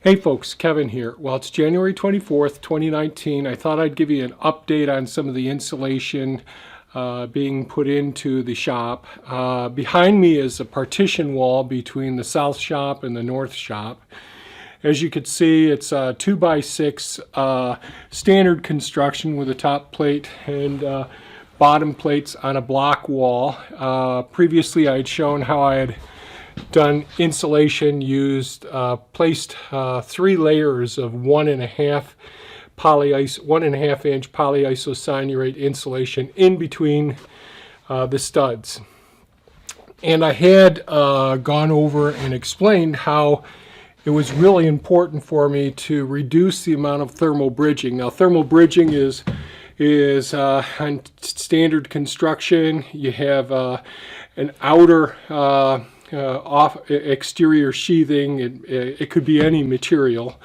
Hey folks, Kevin here. Well, it's January 24th, 2019. I thought I'd give you an update on some of the insulation being put into the shop. Behind me is a partition wall between the south shop and the north shop. As you can see, it's a 2x6 standard construction with a top plate and bottom plates on a block wall. Previously, I had shown how I had done insulation, placed 3 layers of 1.5 inch polyisocyanurate insulation in between the studs. And I had gone over and explained how it was really important for me to reduce the amount of thermal bridging. Now, thermal bridging is on standard construction. You have an outer exterior sheathing. It could be any material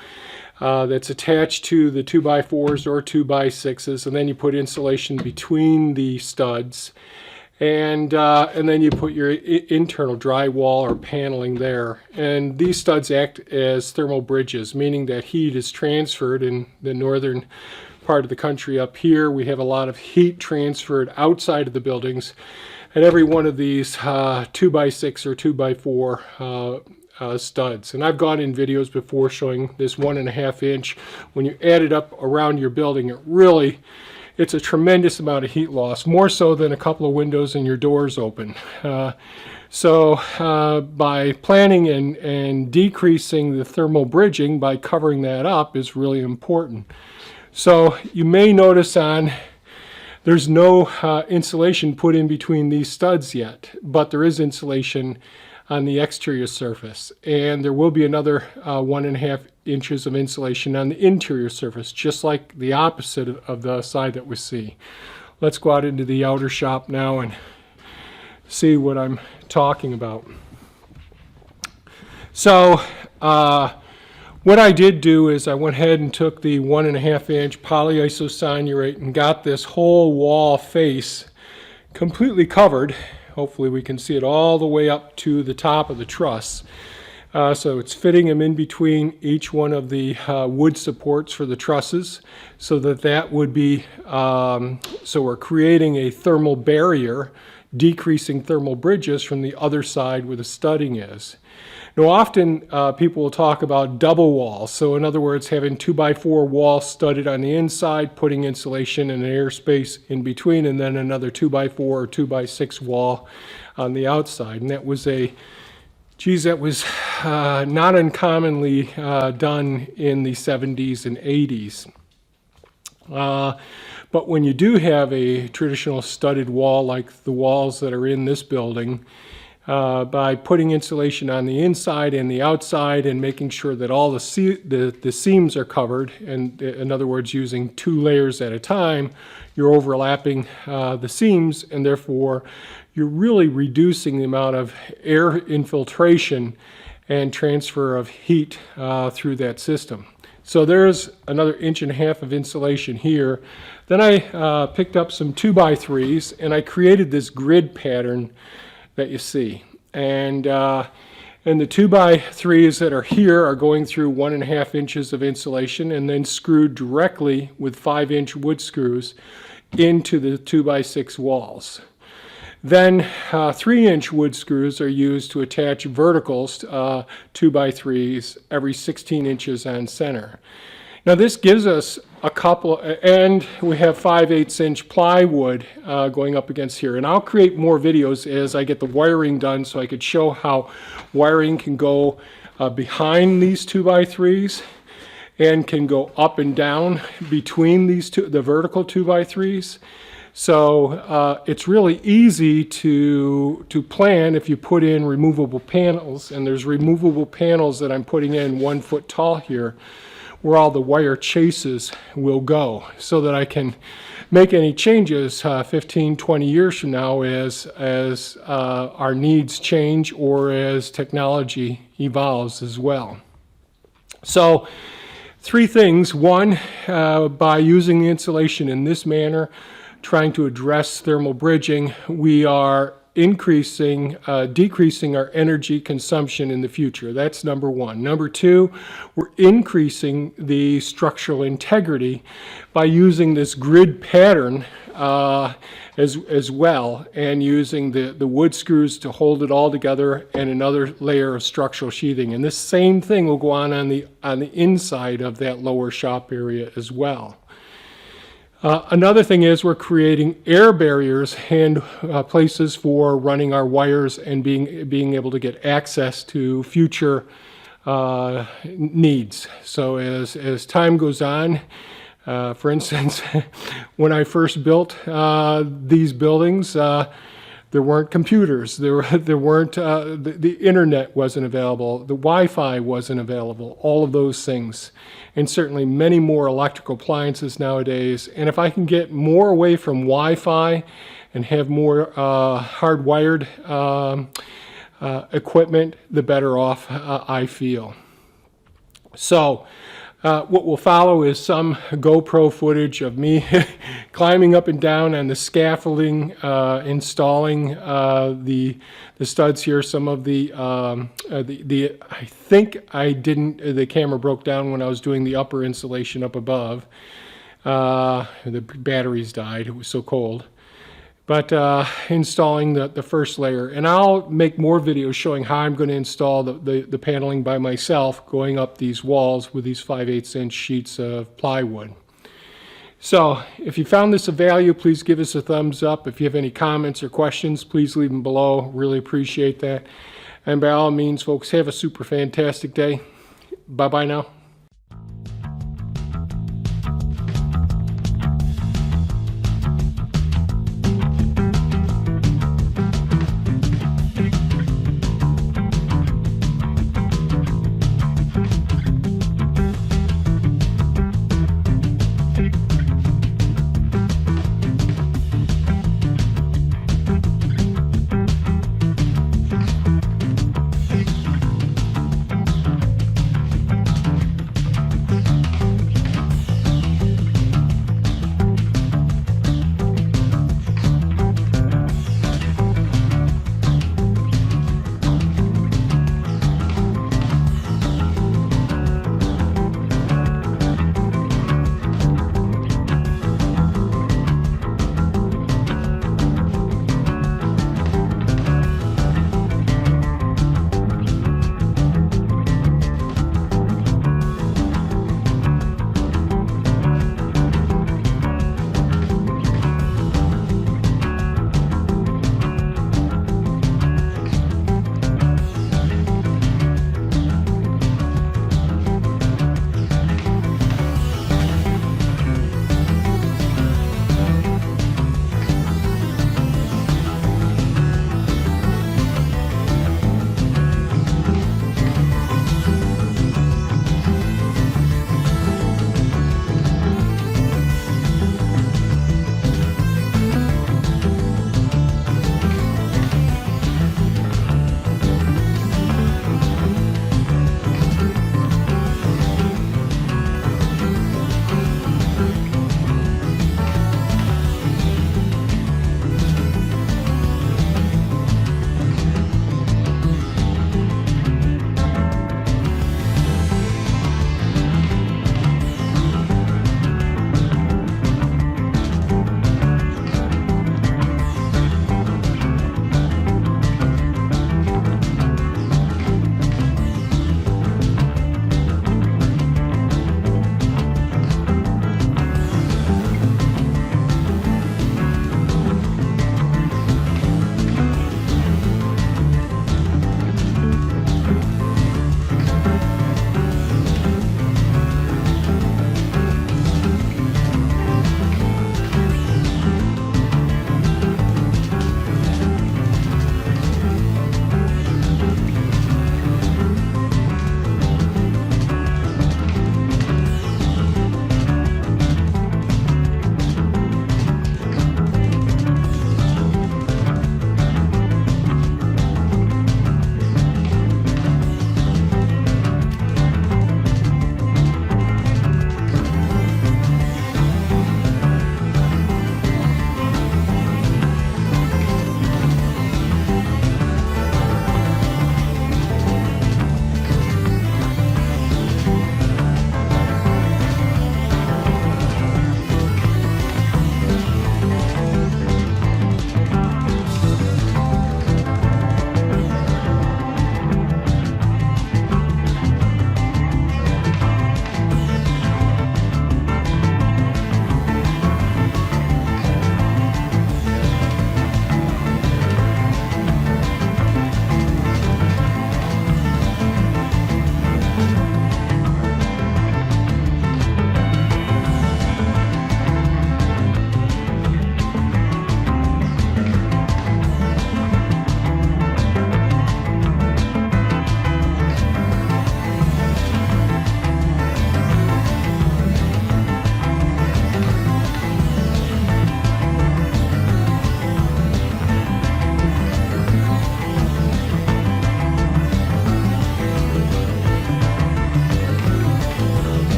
that's attached to the 2x4s or 2x6s, and then you put insulation between the studs, and then you put your internal drywall or paneling there. And these studs act as thermal bridges, meaning that heat is transferred. In the northern part of the country up here, we have a lot of heat transferred outside of the buildings. And every one of these 2x6 or 2x4 studs. And I've gone in videos before showing this 1.5 inch. When you add it up around your building, it's a tremendous amount of heat loss, more so than a couple of windows and your doors open. So by planning and decreasing the thermal bridging by covering that up is really important. So you may notice there's no insulation put in between these studs yet, but there is insulation on the exterior surface, and there will be another 1.5 inches of insulation on the interior surface, just like the opposite of the side that we see. Let's go out into the outer shop now and see what I'm talking about. So what I did do is I went ahead and took the 1.5 inch polyisocyanurate and got this whole wall face completely covered. Hopefully we can see it all the way up to the top of the truss. So it's fitting them in between each one of the wood supports for the trusses, so that would be, so we're creating a thermal barrier, decreasing thermal bridges from the other side where the studding is. Now, often people will talk about double walls. So in other words, having 2x4 wall studded on the inside, putting insulation and an airspace in between, and then another 2x4 or 2x6 wall on the outside. And that was not uncommonly done in the 70s and 80s. But when you do have a traditional studded wall like the walls that are in this building, by putting insulation on the inside and the outside and making sure that all the seams are covered, and in other words using 2 layers at a time, you're overlapping the seams, and therefore you're really reducing the amount of air infiltration and transfer of heat through that system. So there's another 1.5 inches of insulation here. Then I picked up some 2x3s and I created this grid pattern that you see, and the 2x3s that are here are going through 1.5 inches of insulation and then screwed directly with 5-inch wood screws into the 2x6 walls. Then 3-inch wood screws are used to attach verticals 2x3s every 16 inches on center. Now this gives us a couple, and we have 5/8 inch plywood going up against here. And I'll create more videos as I get the wiring done so I could show how wiring can go behind these 2x3s and can go up and down between these the vertical 2x3s. So it's really easy to plan if you put in removable panels, and there's removable panels that I'm putting in 1 foot tall here, where all the wire chases will go, so that I can make any changes 15, 20 years from now as our needs change or as technology evolves as well. So 3 things. One, by using the insulation in this manner, trying to address thermal bridging, we are decreasing our energy consumption in the future. That's number one. Number two, we're increasing the structural integrity by using this grid pattern as well, and using the wood screws to hold it all together, and another layer of structural sheathing. And this same thing will go on the inside of that lower shop area as well. Another thing is we're creating air barriers and places for running our wires and being able to get access to future needs. So as time goes on, for instance, when I first built these buildings, there weren't computers, there weren't, the internet wasn't available, the Wi-Fi wasn't available, all of those things. And certainly many more electrical appliances nowadays. And if I can get more away from Wi-Fi and have more hardwired equipment, the better off I feel. So what will follow is some GoPro footage of me climbing up and down on the scaffolding, installing the studs here. Some of I think the camera broke down when I was doing the upper insulation up above. The batteries died, it was so cold. But installing the first layer. And I'll make more videos showing how I'm going to install the paneling by myself, going up these walls with these 5/8 inch sheets of plywood. So if you found this of value, please give us a thumbs up. If you have any comments or questions, please leave them below. Really appreciate that. And by all means, folks, have a super fantastic day. Bye-bye now.